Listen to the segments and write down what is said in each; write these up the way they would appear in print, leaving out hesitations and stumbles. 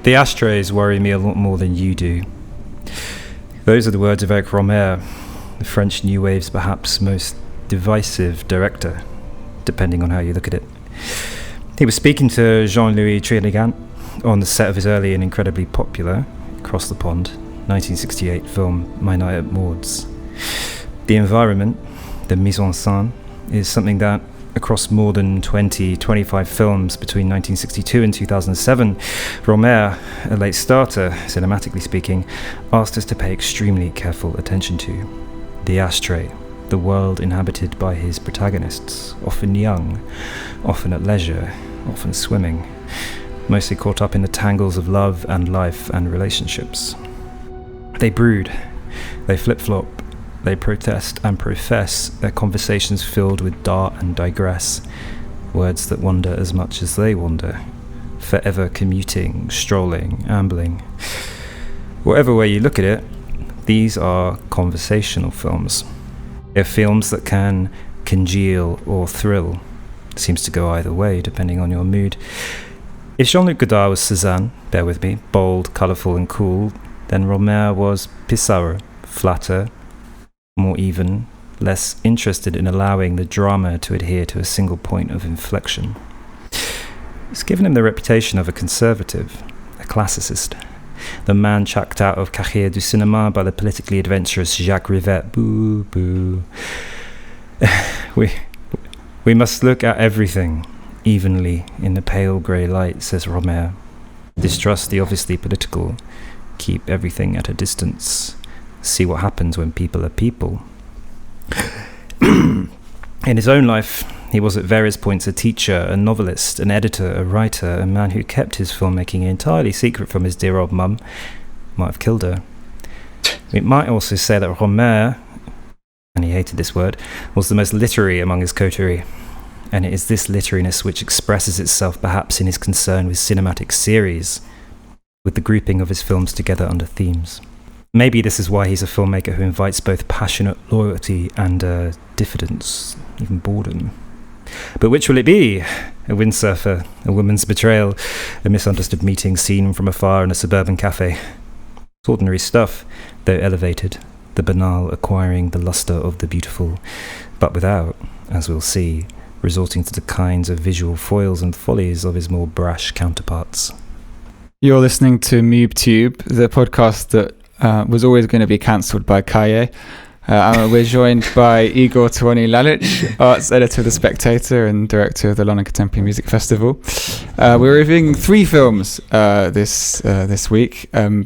The ashtrays worry me a lot more than you do. Those are the words of Éric Rohmer, the French New Wave's perhaps most divisive director, depending on how you look at it. He was speaking to Jean-Louis Trintignant on the set of his early and incredibly popular, across the pond, 1968 film My Night at Maud's. The environment, the mise en scène, is something that, across more than 25 films between 1962 and 2007, Rohmer, a late starter, cinematically speaking, asked us to pay extremely careful attention to. The ashtray, the world inhabited by his protagonists, often young, often at leisure, often swimming, mostly caught up in the tangles of love and life and relationships. They brood, they flip-flop, they protest and profess, their conversations filled with dart and digress, words that wander as much as they wander, forever commuting, strolling, ambling. Whatever way you look at it, these are conversational films. They're films that can congeal or thrill. It seems to go either way, depending on your mood. If Jean-Luc Godard was Cézanne, bear with me, bold, colourful and cool, then Rohmer was Pissarro, flatter, more even, less interested in allowing the drama to adhere to a single point of inflection. It's given him the reputation of a conservative, a classicist, the man chucked out of Carrière du Cinéma by the politically adventurous Jacques Rivette. Boo, boo. We must look at everything evenly in the pale grey light, says Rohmer. Distrust the obviously political. Keep everything at a distance. See what happens when people are people. In his own life, he was at various points a teacher, a novelist, an editor, a writer, a man who kept his filmmaking entirely secret from his dear old mum. Might have killed her. We might also say that Rohmer, and he hated this word, was the most literary among his coterie. And it is this literariness which expresses itself perhaps in his concern with cinematic series, with the grouping of his films together under themes. Maybe this is why he's a filmmaker who invites both passionate loyalty and diffidence, even boredom. But which will it be? A windsurfer, a woman's betrayal, a misunderstood meeting seen from afar in a suburban cafe. It's ordinary stuff, though elevated, the banal acquiring the lustre of the beautiful, but without, as we'll see, resorting to the kinds of visual foils and follies of his more brash counterparts. You're listening to MoobTube, the podcast that was always going to be cancelled by Kaye. We're joined by Igor Toronyi-Lalic, arts editor of The Spectator and director of the London Contemporary Music Festival. We're reviewing 3 films this week upon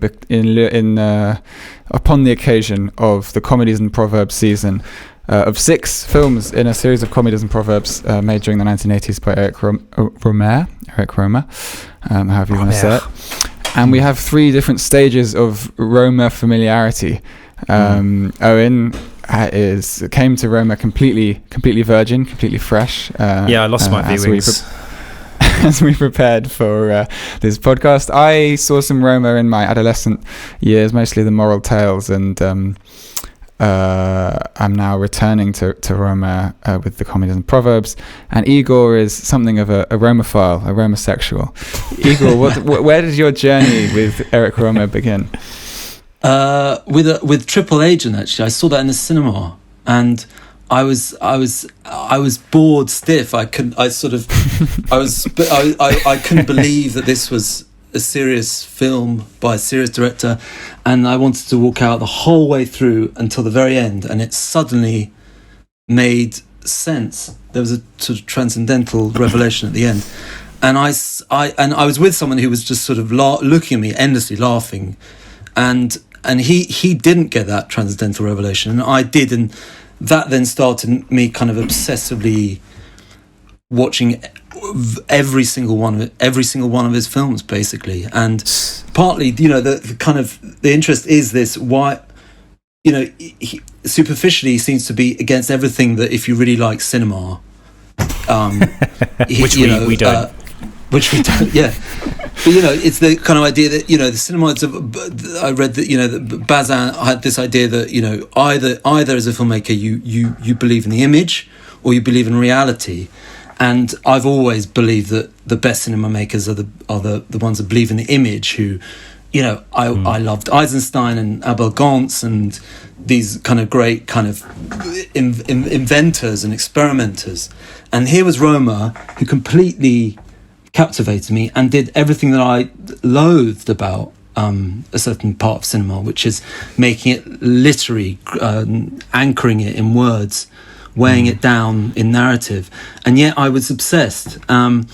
the occasion of the Comedies and Proverbs season of 6 films in a series of Comedies and Proverbs made during the 1980s by Éric Rohmer, however you want to say it. And we have 3 different stages of Rohmer familiarity. Owen came to Rohmer completely virgin, completely fresh. I lost my viewings. As we prepared for this podcast, I saw some Rohmer in my adolescent years, mostly the Moral Tales, and I'm now returning to Rohmer with the Comedies and Proverbs, and Igor is something of a Rohmerophile, a Rohmersexual. Igor, where did your journey with Éric Rohmer begin? With Triple Agent, actually. I saw that in the cinema, and I was bored stiff. I couldn't believe that this was a serious film by a serious director, and I wanted to walk out the whole way through until the very end, and it suddenly made sense. There was a sort of transcendental revelation at the end, and I was with someone who was just sort of looking at me endlessly, laughing, and he didn't get that transcendental revelation, and I did, and that then started me kind of obsessively watching every single one of his films, basically. And partly, the kind of the interest is this: why, he superficially seems to be against everything that, if you really like cinema, which we don't. Which we don't, yeah. But, it's the kind of idea that, the cinema, I read that, that Bazin had this idea that, either as a filmmaker, you believe in the image or you believe in reality. And I've always believed that the best cinema makers are the ones that believe in the image, who, you know, I loved Eisenstein and Abel Gance and these kind of great kind of inventors and experimenters. And here was Rohmer, who completely captivated me and did everything that I loathed about a certain part of cinema, which is making it literary, anchoring it in words, weighing it down in narrative. And yet I was obsessed. So I'm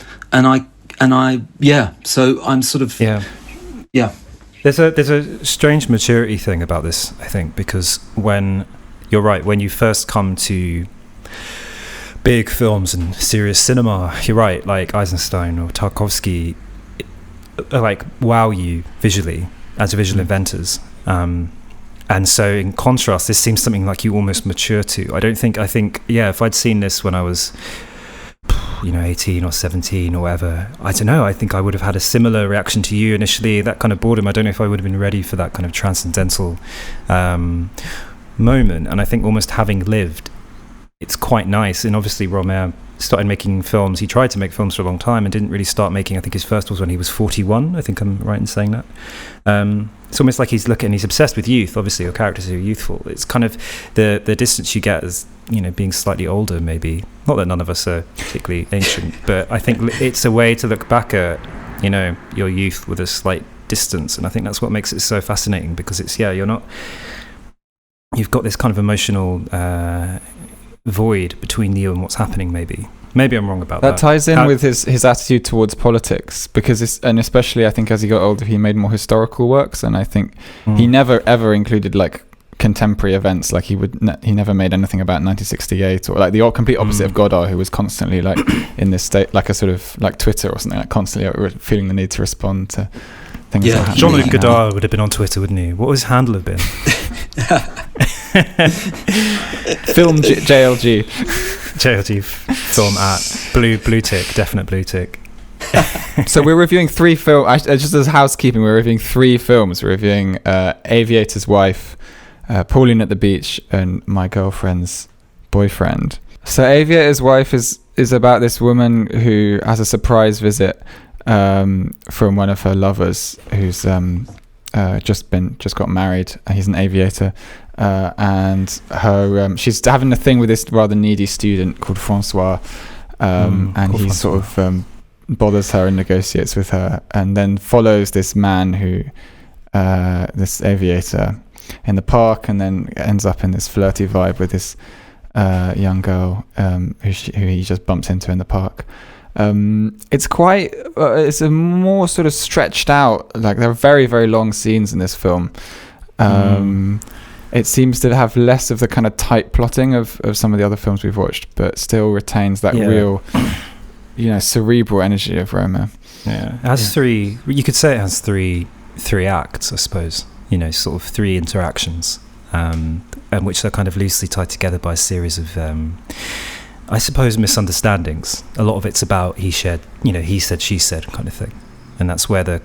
sort of... Yeah. There's a strange maturity thing about this, I think, because when you first come to big films and serious cinema, you're right, like Eisenstein or Tarkovsky, like wow you visually as visual inventors. And so in contrast, this seems something like you almost mature to. I think, if I'd seen this when I was, 18 or 17 or whatever, I don't know, I think I would have had a similar reaction to you initially, that kind of boredom. I don't know if I would have been ready for that kind of transcendental moment. And I think almost having lived, it's quite nice. And obviously Rohmer started making films. He tried to make films for a long time and didn't really start making, I think his first was when he was 41. I think I'm right in saying that. It's almost like he's obsessed with youth. Obviously your characters are youthful. It's kind of the distance you get as, being slightly older, maybe. Not that none of us are particularly ancient, but I think it's a way to look back at, your youth with a slight distance. And I think that's what makes it so fascinating, because it's, you've got this kind of emotional void between you and what's happening. Maybe I'm wrong about that. That ties in with his attitude towards politics, because especially I think as he got older he made more historical works, and I think he never ever included like contemporary events. Like he never made anything about 1968, or like the complete opposite of Godard, who was constantly like in this state, like a sort of like Twitter or something, like constantly feeling the need to respond to things. Yeah, Jean-Luc Godard would have been on Twitter, wouldn't he? What would his handle have been? Film JLG film at blue tick, definite blue tick. So we're reviewing 3 films. Just as housekeeping, we're reviewing 3 films. We're reviewing Aviator's Wife, Pauline at the Beach, and My Girlfriend's Boyfriend. So Aviator's Wife is about this woman who has a surprise visit from one of her lovers, who's just got married. He's an aviator, and her she's having a thing with this rather needy student called Francois, and he sort of bothers her and negotiates with her, and then follows this man who this aviator in the park, and then ends up in this flirty vibe with this young girl who he just bumps into in the park. It's quite it's a more sort of stretched out, like there are very, very long scenes in this film. It seems to have less of the kind of tight plotting of some of the other films we've watched, but still retains that real cerebral energy of Rohmer. It has 3, you could say it has three acts, I suppose, sort of 3 interactions, and which are kind of loosely tied together by a series of I suppose misunderstandings. A lot of it's about he said, she said kind of thing. And that's where the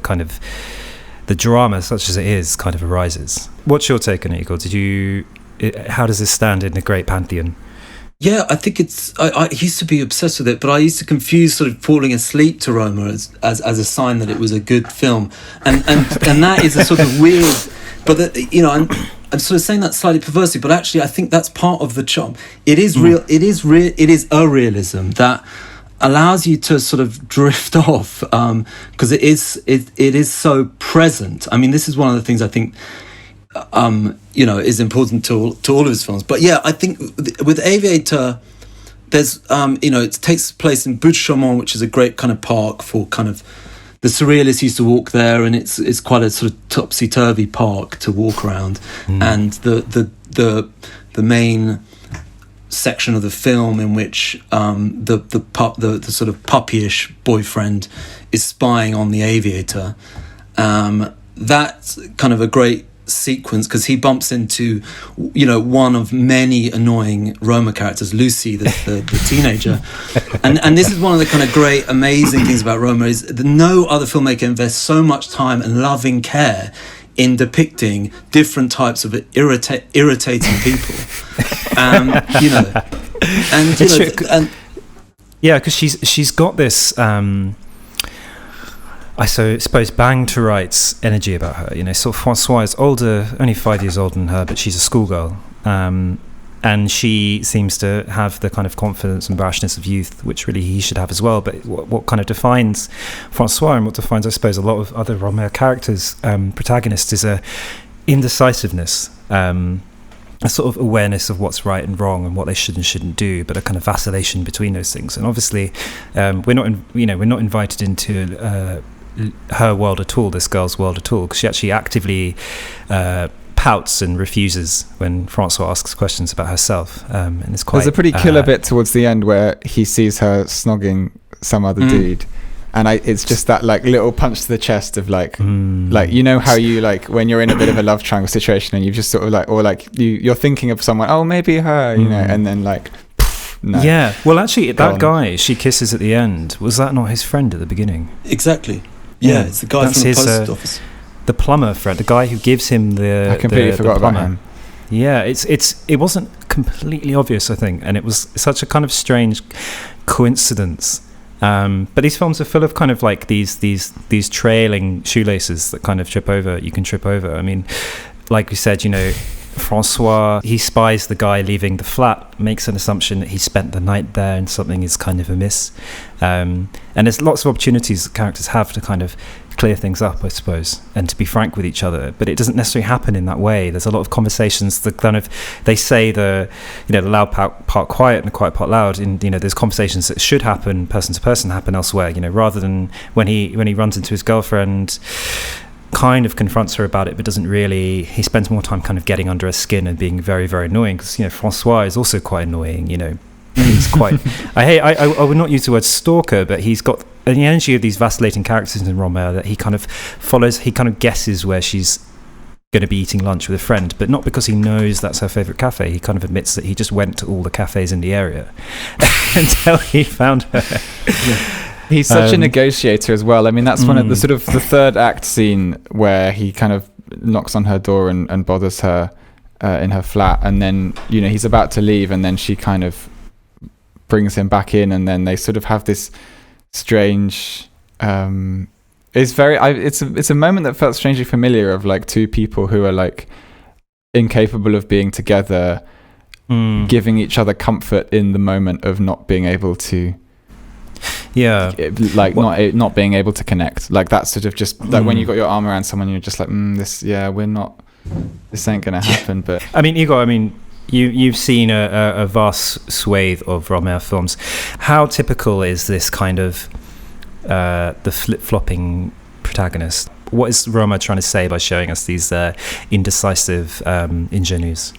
kind of the drama, such as it is, kind of arises. What's your take on it, Igor? How does this stand in the great pantheon? Yeah, I think I used to be obsessed with it, but I used to confuse sort of falling asleep to Rohmer as a sign that it was a good film. And that is a sort of weird, but I'm sort of saying that slightly perversely, but actually I think that's part of the charm. It is real. It is a realism that allows you to sort of drift off, because it is so present. I mean, this is one of the things I think is important to all of his films. But yeah, I think with Aviator, there's it takes place in Bourg-Chaumont, which is a great kind of park for kind of the surrealists used to walk there, and it's quite a sort of topsy-turvy park to walk around. And the main section of the film in which the sort of puppyish boyfriend is spying on the aviator, that's kind of a great sequence, because he bumps into one of many annoying Rohmer characters, Lucy, the teenager. and this is one of the kind of great amazing things about Rohmer, is that no other filmmaker invests so much time and loving care in depicting different types of irritating people. Yeah, because she's got this, I suppose, bang to rights energy about her. Sort of Francois is older, only 5 years older than her, but she's a schoolgirl. And she seems to have the kind of confidence and brashness of youth, which really he should have as well. But what kind of defines Francois, and what defines, I suppose, a lot of other Rohmer characters, protagonists, is a indecisiveness, a sort of awareness of what's right and wrong and what they should and shouldn't do, but a kind of vacillation between those things. And obviously, we're not invited into her world at all, this girl's world at all, because she actually actively pouts and refuses when Francois asks questions about herself. And it's quite. There's a pretty killer bit towards the end where he sees her snogging some other dude. And it's just that like little punch to the chest of like how you like when you're in a bit of a love triangle situation and you've just sort of like, or like you're thinking of someone, oh maybe her, and then like, no. Yeah. Well, actually, that guy she kisses at the end, was that not his friend at the beginning? Exactly. Yeah, it's the guy from the post office. The plumber friend, the guy who gives him the. I completely forgot about him. Yeah, it wasn't completely obvious, I think, and it was such a kind of strange coincidence. But these films are full of kind of like these trailing shoelaces that kind of you can trip over. I mean, like we said, Francois, he spies the guy leaving the flat, makes an assumption that he spent the night there and something is kind of amiss. And there's lots of opportunities that characters have to kind of clear things up, I suppose, and to be frank with each other, but it doesn't necessarily happen in that way. There's a lot of conversations that kind of, they say the loud part quiet and the quiet part loud, and there's conversations that should happen person to person happen elsewhere, rather than when he runs into his girlfriend, kind of confronts her about it, but doesn't really. He spends more time kind of getting under her skin and being very, very annoying, because Francois is also quite annoying. He's quite. I would not use the word stalker, but he's got the energy of these vacillating characters in Rohmer that he kind of follows. He kind of guesses where she's going to be eating lunch with a friend, but not because he knows that's her favorite cafe. He kind of admits that he just went to all the cafes in the area until he found her. Yeah. He's such a negotiator as well. I mean, that's one of the sort of the third act scene where he kind of knocks on her door and bothers her in her flat, and then he's about to leave, and then she kind of brings him back in, and then they sort of have this strange. It's a moment that felt strangely familiar, of like two people who are like incapable of being together, giving each other comfort in the moment of not being able to. Yeah, like not being able to connect, like that sort of just like when you got your arm around someone, you're just like, this ain't gonna happen. But I mean, Igor, you've seen a vast swathe of Rohmer films. How typical is this kind of the flip-flopping protagonist? What is Rohmer trying to say by showing us these indecisive ingenues?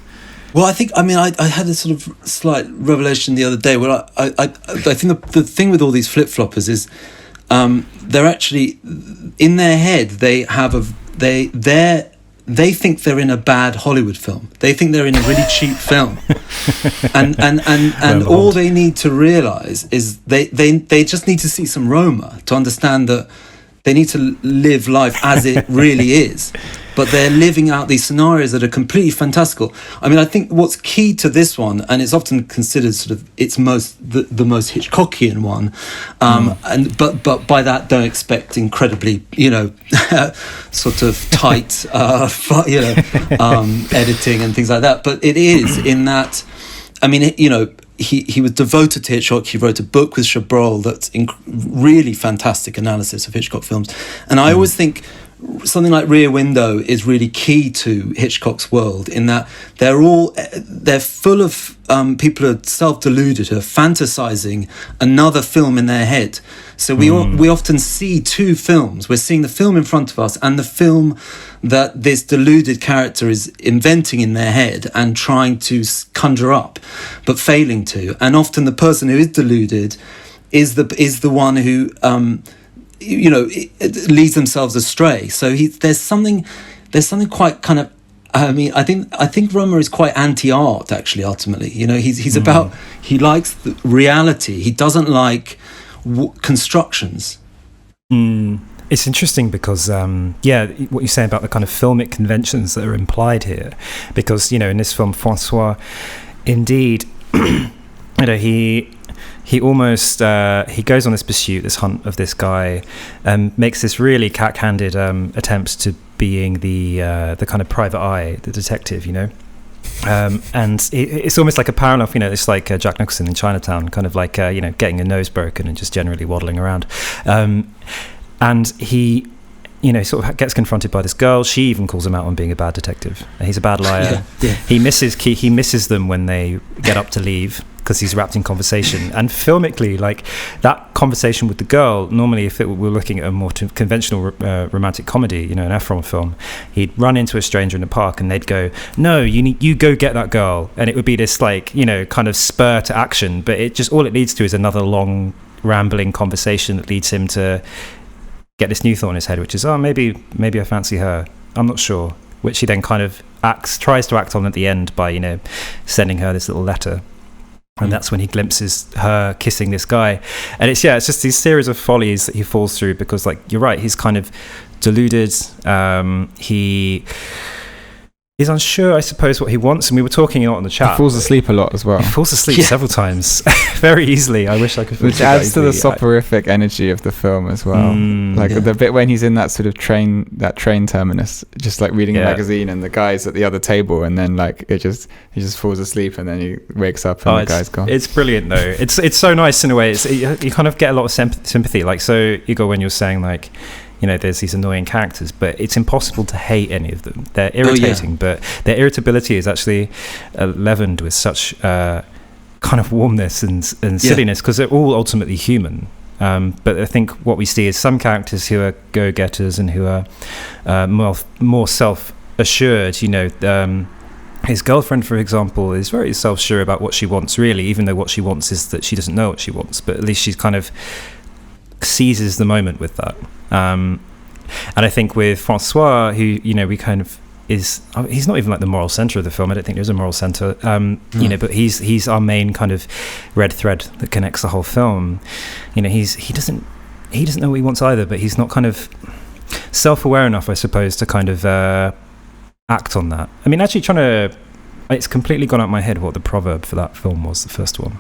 Well, I think, I had a sort of slight revelation the other day where I think the thing with all these flip-floppers is they're actually, in their head, they think they're in a bad Hollywood film. They think they're in a really cheap film. And all they need to realise is they just need to see some Rohmer to understand that they need to live life as it really is. But they're living out these scenarios that are completely fantastical. I think what's key to this one, and it's often considered sort of the most Hitchcockian one, but by that don't expect incredibly, sort of tight, editing and things like that. But it is in that, he was devoted to Hitchcock. He wrote a book with Chabrol that's really fantastic analysis of Hitchcock films, and I always think something like Rear Window is really key to Hitchcock's world, in that they're full of people who are self-deluded, who are fantasizing another film in their head. So we often see two films. We're seeing the film in front of us and the film that this deluded character is inventing in their head and trying to conjure up, but failing to. And often the person who is deluded is the one who leads themselves astray. So there's something quite kind of. I think Rohmer is quite anti-art, actually. Ultimately, he's about. He likes the reality. He doesn't like constructions. It's interesting because, what you say about the kind of filmic conventions that are implied here, because in this film, Francois, indeed, he almost he goes on this pursuit, this hunt of this guy, and makes this really cack-handed attempt to being the kind of private eye, the detective, you know. And it's almost like a parallel, you know, it's like Jack Nicholson in Chinatown, kind of like you know, getting your nose broken and just generally waddling around. And he, you know, sort of gets confronted by this girl. She even calls him out on being a bad detective. He's a bad liar. He misses them when they get up to leave, because he's wrapped in conversation. And filmically, like, that conversation with the girl, normally if we're looking at a more conventional romantic comedy, you know, an Ephron film, he'd run into a stranger in the park and they'd go, no, you go get that girl. And it would be this, like, you know, kind of spur to action, but it just, all it leads to is another long rambling conversation that leads him to get this new thought in his head, which is, oh, maybe I fancy her, I'm not sure, which he then kind of tries to act on at the end by, you know, sending her this little letter. And that's when he glimpses her kissing this guy. And it's just these series of follies that he falls through, because, like, you're right, he's kind of deluded. He's unsure, I suppose, what he wants. And we were talking a lot on the chat. He falls asleep a lot as well. He falls asleep several times, very easily. I wish I could. Which adds to the soporific energy of the film as well. The bit when he's in that sort of train terminus, just like reading a magazine, and the guy's at the other table, and then like he just falls asleep, and then he wakes up and the guy's gone. It's brilliant though. It's so nice in a way. You kind of get a lot of sympathy. Like, so Igor, when you're saying, like, you know, there's these annoying characters, but it's impossible to hate any of them. They're irritating, but their irritability is actually leavened with such kind of warmness and silliness, because they're all ultimately human. But I think what we see is some characters who are go-getters and who are more self-assured. You know, his girlfriend, for example, is very self-sure about what she wants, really, even though what she wants is that she doesn't know what she wants, but at least she's kind of seizes the moment with that. And I think with Francois, who, you know, we kind of he's not even like the moral center of the film. I don't think there's a moral center, you know, but he's our main kind of red thread that connects the whole film. You know, he doesn't know what he wants either, but he's not kind of self-aware enough, I suppose, to kind of act on that. I mean, actually it's completely gone out my head what the proverb for that film was, the first one.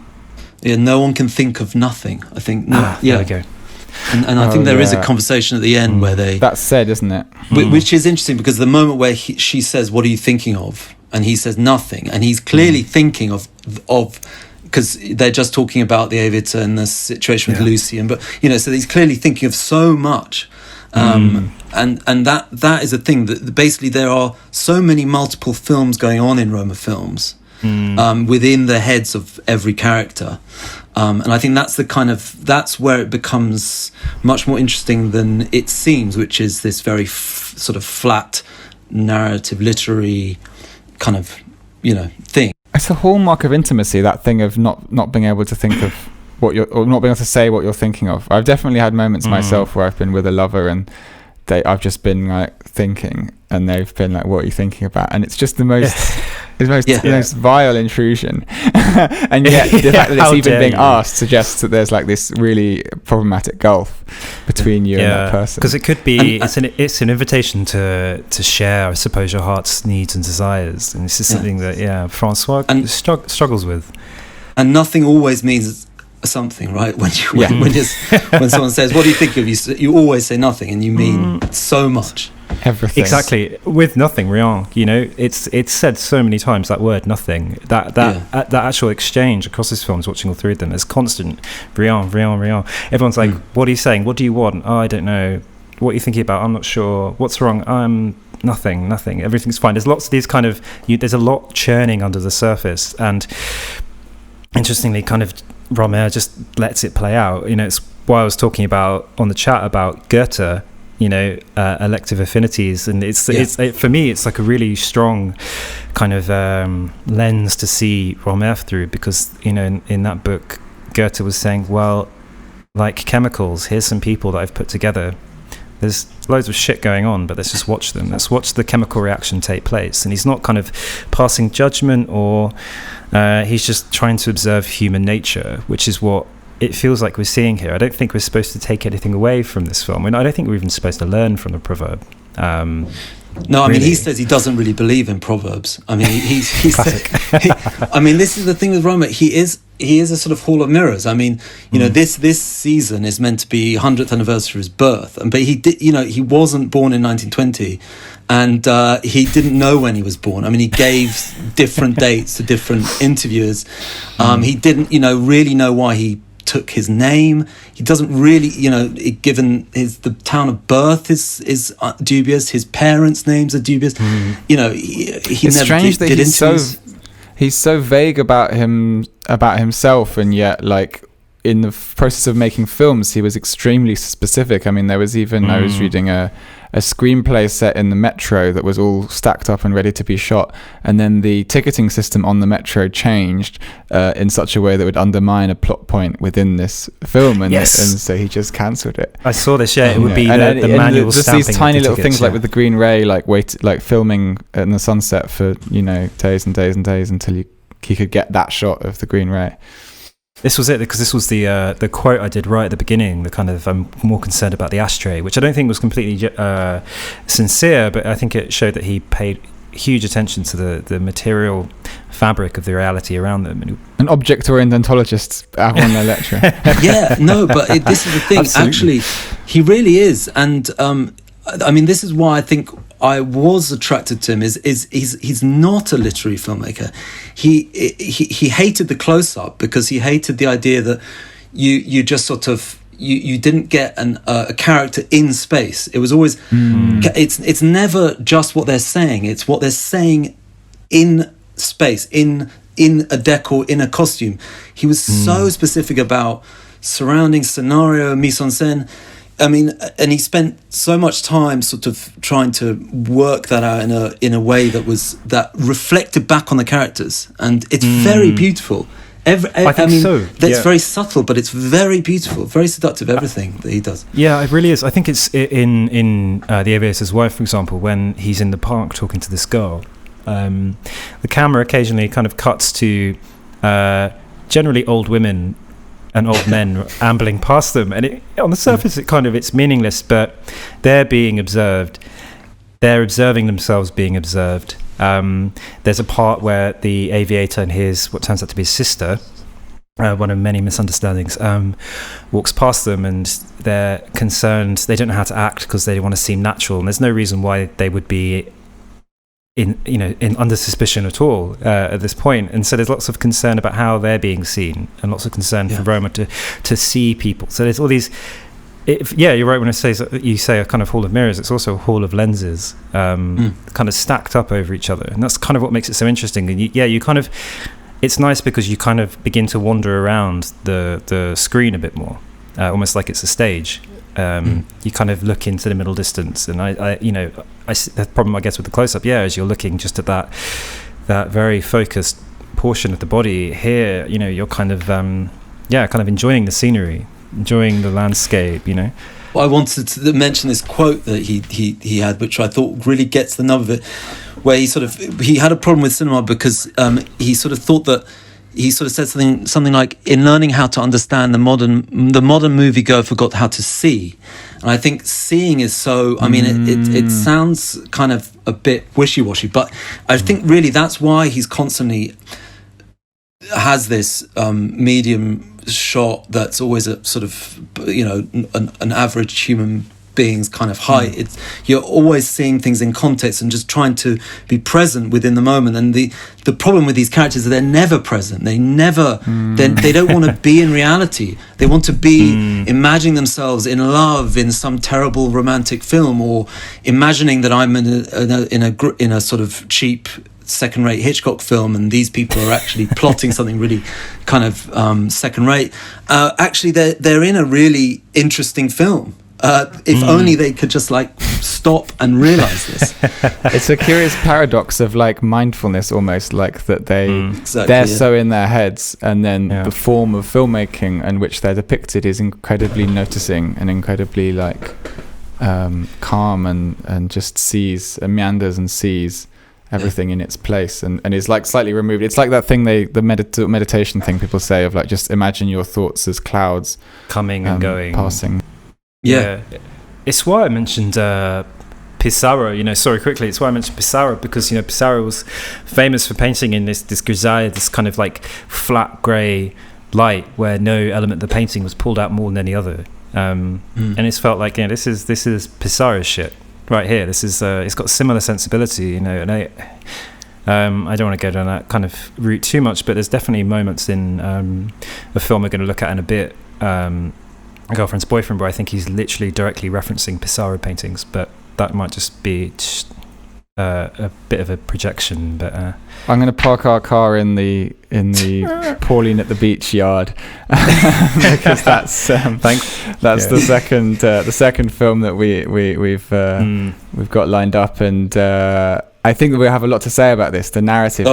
Yeah, no one can think of nothing. I think. There we go. And I think there is a conversation at the end where they... That's said, isn't it? Which is interesting, because the moment where she says, what are you thinking of? And he says nothing. And he's clearly thinking of because they're just talking about the Aviator and the situation with Lucy. But, you know, so he's clearly thinking of so much. And that is a thing that basically there are so many multiple films going on in Rohmer films within the heads of every character. And I think that's where it becomes much more interesting than it seems, which is this very sort of flat narrative, literary kind of, you know, thing. It's a hallmark of intimacy, that thing of not being able to think of or not being able to say what you're thinking of. I've definitely had moments myself where I've been with a lover and I've just been like thinking, and they've been like, what are you thinking about? And it's just the most most vile intrusion. And yet the fact that it's even being asked suggests that there's like this really problematic gulf between you and that person. Because it could be, it's an invitation to share, I suppose, your heart's needs and desires. And this is something that Francois struggles with. And nothing always means something, right? When someone says, what do you think of, you always say nothing, and you mean so much. Everything. Exactly. With nothing, rien. You know, it's said so many times, that word nothing, that actual exchange across this film, watching all three of them, is constant. Rien. Everyone's like, what are you saying? What do you want? Oh, I don't know. What are you thinking about? I'm not sure. What's wrong? Nothing. Everything's fine. There's lots of these kind of, there's a lot churning under the surface, and interestingly, kind of Rohmer just lets it play out. You know, it's what I was talking about on the chat about Goethe, you know, elective affinities, and it's for me, it's like a really strong kind of lens to see Rohmer through, because, you know, in that book, Goethe was saying, well, like chemicals, here's some people that I've put together. There's loads of shit going on, but let's just watch them. Let's watch the chemical reaction take place. And he's not kind of passing judgment, or he's just trying to observe human nature, which is what it feels like we're seeing here. I don't think we're supposed to take anything away from this film. I don't think we're even supposed to learn from the proverb. No, I mean, he says he doesn't really believe in proverbs. I mean, he said, I mean, this is the thing with Rohmer. He is he is a sort of hall of mirrors. I mean, you know, this season is meant to be 100th anniversary of his birth, but he did, you know, he wasn't born in 1920, and he didn't know when he was born. I mean, he gave different dates to different interviewers. He didn't, you know, really know why he took his name. He doesn't really, you know, given the town of birth is dubious. His parents' names are dubious. You know, he it's never strange that did he's interviews. he's so vague about himself, and yet, like, in the process of making films, he was extremely specific. I mean, there was even I was reading a screenplay set in the metro that was all stacked up and ready to be shot, and then the ticketing system on the metro changed in such a way that would undermine a plot point within this film, and so he just cancelled it. I saw this. Yeah, it would be the manual just stamping these tiny of the little tickets, things, like with the green ray, like filming in the sunset for, you know, days and days and days until he could get that shot of the green ray. This was it, because this was the quote I did right at the beginning, the kind of I'm more concerned about the ashtray, which I don't think was completely sincere, but I think it showed that he paid huge attention to the material fabric of the reality around them. An object-oriented ontologist out on their lecture. Yeah, no, but this is the thing. Absolutely. Actually, he really is, and I mean, this is why I think I was attracted to him. Is he's not a literary filmmaker. He hated the close-up because he hated the idea that you just sort of you didn't get a character in space. It was always it's never just what they're saying. It's what they're saying in space, in a decor, in a costume. He was so specific about surrounding scenario, mise en scène. I mean, and he spent so much time sort of trying to work that out in a way that reflected back on the characters, and it's very beautiful. I mean, so. That's very subtle, but it's very beautiful, very seductive. Everything that he does. Yeah, it really is. I think it's in The Aviator's Wife, for example, when he's in the park talking to this girl. The camera occasionally kind of cuts to generally old women and old men ambling past them, and on the surface it's meaningless, but they're being observed. They're observing themselves being observed. There's a part where the aviator and what turns out to be his sister, one of many misunderstandings, walks past them, and they're concerned. They don't know how to act because they want to seem natural, and there's no reason why they would be in under suspicion at all at this point. And so there's lots of concern about how they're being seen, and lots of concern for Rohmer to see people. So there's all these. You're right when you say a kind of hall of mirrors. It's also a hall of lenses, kind of stacked up over each other, and that's kind of what makes it so interesting. And you kind of, it's nice because you kind of begin to wander around the screen a bit more, almost like it's a stage. You kind of look into the middle distance, and I the problem I guess with the close up, is you're looking just at that very focused portion of the body. Here, you're kind of enjoying the scenery, enjoying the landscape. Well, I wanted to mention this quote that he had, which I thought really gets the nub of it, where he had a problem with cinema because he sort of thought that. He sort of said something like, in learning how to understand the modern moviegoer forgot how to see. And I think seeing is so, I mean, it sounds kind of a bit wishy-washy, but I think really that's why he's constantly has this medium shot that's always a sort of, an average human being's kind of height. You're always seeing things in context and just trying to be present within the moment. And the problem with these characters is they're never present. They never they don't want to be in reality. They want to be imagining themselves in love in some terrible romantic film, or imagining that I'm in a sort of cheap second-rate Hitchcock film, and these people are actually plotting something really kind of second-rate. Actually, they're in a really interesting film. If only they could just stop and realize this. It's a curious paradox of mindfulness, almost that they're so in their heads, and then the form of filmmaking in which they're depicted is incredibly noticing and incredibly calm and just sees and meanders and sees everything in its place, and is slightly removed. It's like that thing the meditation thing people say of just imagine your thoughts as clouds coming and going, passing. Yeah, it's why I mentioned Pissarro, sorry, quickly, it's why I mentioned Pissarro, because, Pissarro was famous for painting in this grisaille, this kind of like flat grey light where no element of the painting was pulled out more than any other. And it's felt like, this is Pissarro shit right here. This is, it's got similar sensibility, and I don't want to go down that kind of route too much, but there's definitely moments in the film we're going to look at in a bit, Girlfriend's Boyfriend, where I think he's literally directly referencing Pissarro paintings, but that might just be a bit of a projection. But I'm going to park our car in the Pauline at the beach yard because that's the second film that we've got lined up, and I think that we have a lot to say about this. The narrative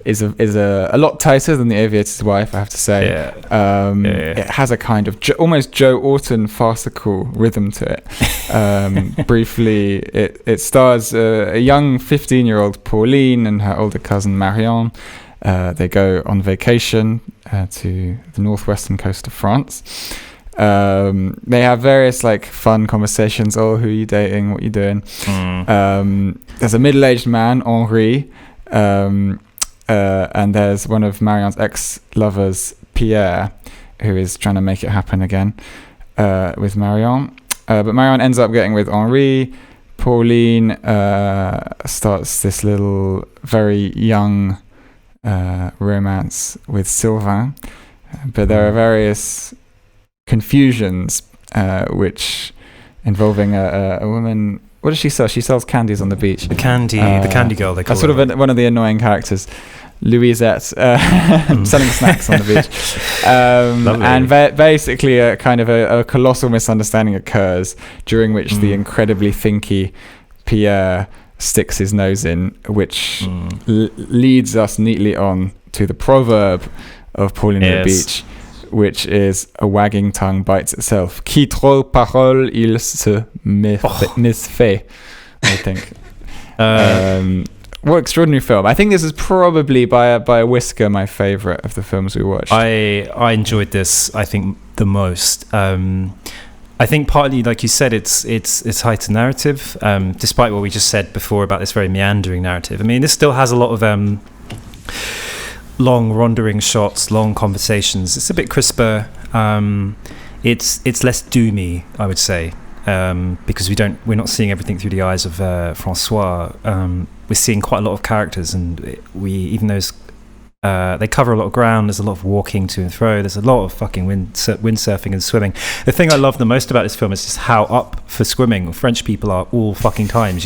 is a lot tighter than The Aviator's Wife, I have to say. It has a kind of almost Joe Orton farcical rhythm to it. Briefly, it stars a young 15-year-old Pauline and her older cousin Marion. They go on vacation to the northwestern coast of France. They have various fun conversations. Oh, who are you dating? What are you doing? There's a middle-aged man, Henri, and there's one of Marion's ex-lovers, Pierre, who is trying to make it happen again with Marion. But Marion ends up getting with Henri. Pauline starts this little, very young romance with Sylvain. But there are various confusions which involving a woman. What does she sell? She sells candies on the beach. The candy girl, they call her. Sort of one of the annoying characters, Louisette, selling snacks on the beach. And basically a kind of a colossal misunderstanding occurs, during which the incredibly thinky Pierre sticks his nose in, which leads us neatly on to the proverb of Pauline at the beach, which is a wagging tongue bites itself. Qui trop parole, il se misfait, I think. What extraordinary film. I think this is probably by a whisker my favourite of the films we watched. I enjoyed this, I think, the most. I think partly, like you said, it's heightened narrative, despite what we just said before about this very meandering narrative. I mean, this still has a lot of long wandering shots, long conversations. It's a bit crisper. It's less doomy, I would say, because we're not seeing everything through the eyes of Francois. We're seeing quite a lot of characters, and even those they cover a lot of ground. There's a lot of walking to and fro. There's a lot of fucking windsurfing and swimming. The thing I love the most about this film is just how up for swimming French people are all fucking times.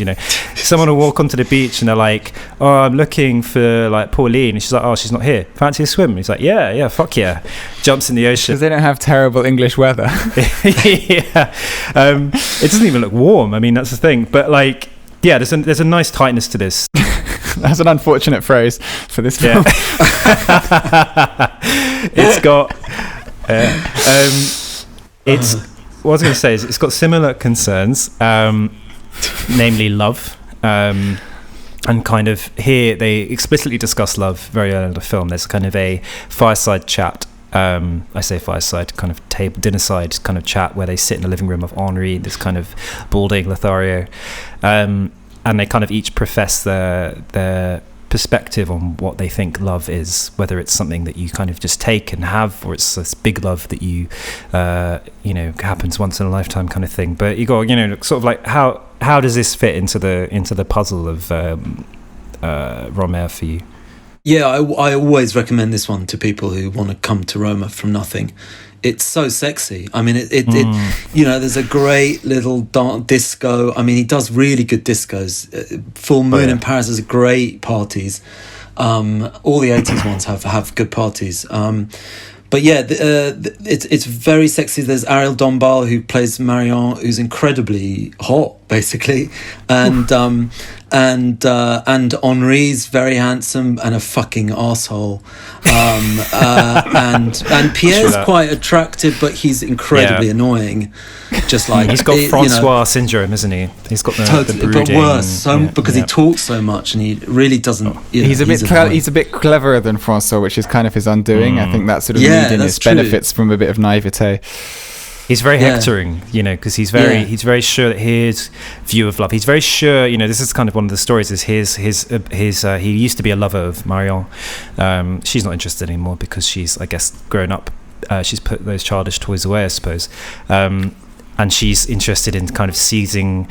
Someone will walk onto the beach and they're like, "Oh, I'm looking for Pauline," and she's like, "Oh, she's not here. Fancy a swim?" And he's like, "Yeah, fuck yeah." Jumps in the ocean because they don't have terrible English weather. Yeah, it doesn't even look warm. I mean, that's the thing. But there's a nice tightness to this. That's an unfortunate phrase for this film. It's got it's what I was going to say is it's got similar concerns, namely love, and kind of here they explicitly discuss love very early in the film. There's kind of a fireside chat, I say fireside, kind of dinner side kind of chat where they sit in the living room of Henri, this kind of balding Lothario, and they kind of each profess their perspective on what they think love is, whether it's something that you kind of just take and have, or it's this big love that you happens once in a lifetime kind of thing. But Igor, sort of how does this fit into the puzzle of Rohmer for you? Yeah, I always recommend this one to people who want to come to Roma from nothing. It's so sexy. I mean, it there's a great little disco. I mean, he does really good discos. Full Moon in Paris has great parties. All the 80s ones have good parties. But yeah, it's very sexy. There's Ariel Dombal, who plays Marion, who's incredibly hot, basically, and Henri's very handsome and a fucking asshole, and Pierre's quite attractive, but he's incredibly annoying. Just like he's got Francois syndrome, isn't he? He's got the brooding, but worse, because he talks so much and he really doesn't. He's a bit cleverer than Francois, which is kind of his undoing. I think that sort of neediness benefits from a bit of naivete. He's very hectoring, because he's very sure that his view of love. He's very sure, this is kind of one of the stories. Is his he used to be a lover of Marion. She's not interested anymore because she's, I guess, grown up. She's put those childish toys away, I suppose, and she's interested in kind of seizing.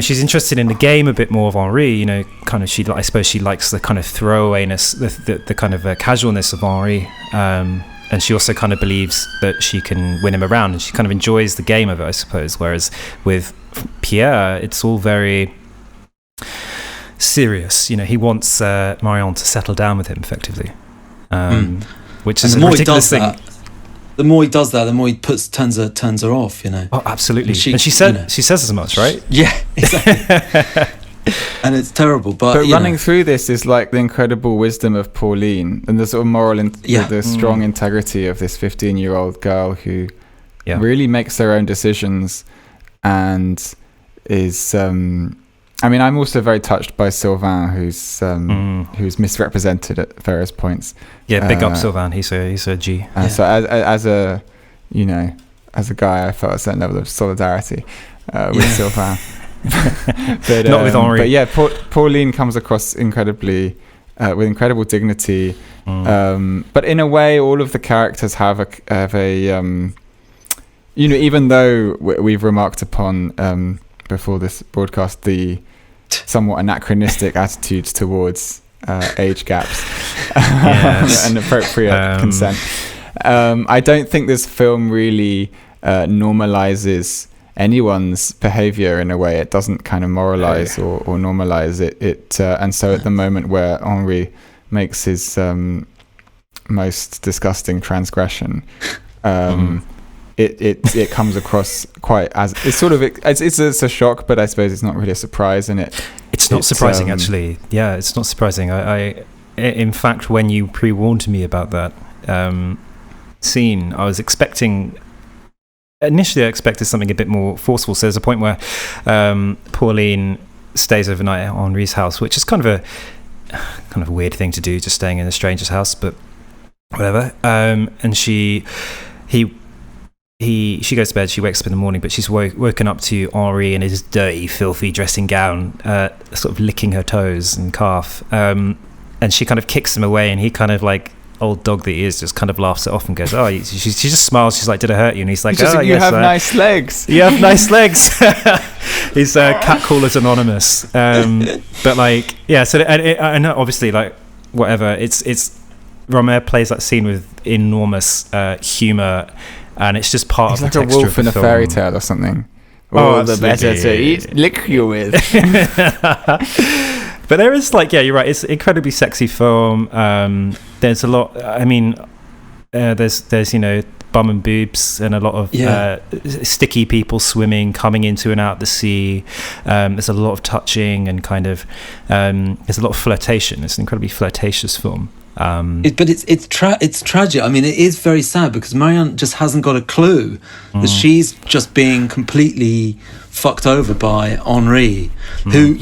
She's interested in the game a bit more of Henri. Kind of I suppose she likes the kind of throwawayness, the kind of casualness of Henri. And she also kind of believes that she can win him around, and she kind of enjoys the game of it, I suppose. Whereas with Pierre, it's all very serious. He wants Marion to settle down with him, effectively, which is a ridiculous thing. The more he does that, the more he turns her off. Oh, absolutely. And she says as much, right? Yeah, exactly. And it's terrible, but running through this is like the incredible wisdom of Pauline and the sort of moral, the strong integrity of this 15-year-old girl who really makes her own decisions and is. I'm also very touched by Sylvain, who's misrepresented at various points. Yeah, big up Sylvain. He's a G. So as a guy, I felt a certain level of solidarity with Sylvain. But, not with Henri. But yeah, Pauline comes across incredibly with incredible dignity. But in a way, all of the characters have a even though we've remarked upon before this broadcast the somewhat anachronistic attitudes towards age gaps and appropriate consent. I don't think this film really normalizes anyone's behavior in a way. It doesn't kind of moralize or normalize it. And so at the moment where Henri makes his most disgusting transgression, it comes across quite as it's a shock, but I suppose it's not really a surprise, and it's not surprising actually. Yeah, it's not surprising. I in fact, when you pre-warned me about that scene, I was expecting. Initially, I expected something a bit more forceful. So there's a point where Pauline stays overnight at Henri's house, which is kind of a weird thing to do, just staying in a stranger's house, but whatever. And she goes to bed. She wakes up in the morning, but she's woken up to Henri in his dirty, filthy dressing gown, sort of licking her toes and calf. And she kind of kicks him away, and he kind of like. Old dog that he is just kind of laughs it off and goes, she just smiles. She's like, did I hurt you? And he's like, you have nice legs. You have nice legs. He's catcallers anonymous. But like, yeah. So and obviously, like, whatever. It's Rohmer plays that scene with enormous humor, and it's just part of the texture of the film. He's like a wolf in a fairy tale or something. Oh, the better to lick you with. But there is you're right. It's an incredibly sexy film. There's a lot. I mean, there's bum and boobs and a lot of sticky people swimming, coming into and out of the sea. There's a lot of touching and kind of there's a lot of flirtation. It's an incredibly flirtatious film. But it's tragic. I mean, it is very sad because Marion just hasn't got a clue that she's just being completely fucked over by Henri, who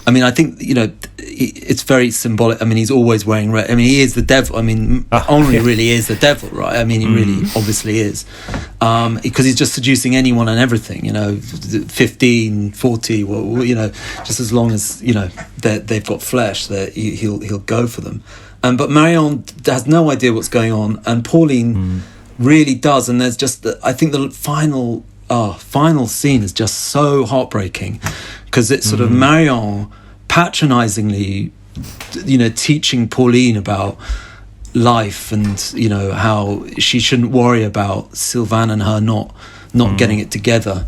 I mean, I think it's very symbolic. I mean, he's always wearing red. I mean, he is the devil. I mean, Henri really is the devil, right? I mean, he really obviously is, because he's just seducing anyone and everything. 15, 40, just as long as they've got flesh, that he'll go for them. But Marion has no idea what's going on, and Pauline really does. And there's just, I think the final scene is just so heartbreaking because it's sort of Marion patronizingly, teaching Pauline about life and how she shouldn't worry about Sylvain and her not getting it together.